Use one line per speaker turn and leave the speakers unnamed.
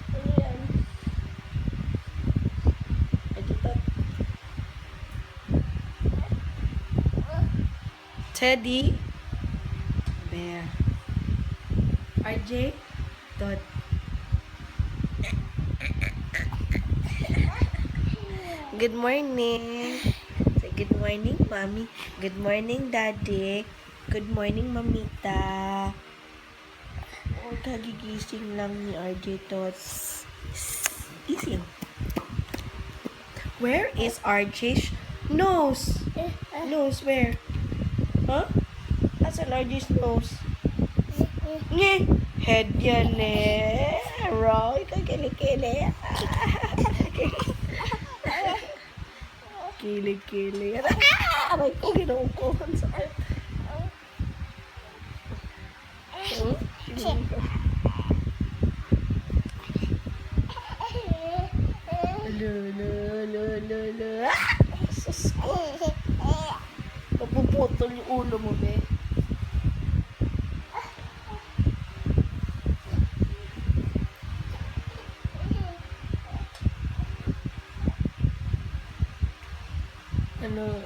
Ano yan? Ay, dito. Teddy bear. RJ Dot. Good morning. Say good morning, mommy. Good morning, daddy. Good morning, mamita. Oh, kagigising lang ni RJ Tots. Gising. Where is RJ's nose? Nose, where? Huh? Asan RJ's nose? Nye! Head yan eh. Right? Kili-kili. Kili-kili. Aray ko, ginawa ko. Ang sakit. Lala. Sus ko. Mapuputol yung ulo mo, be. Ano?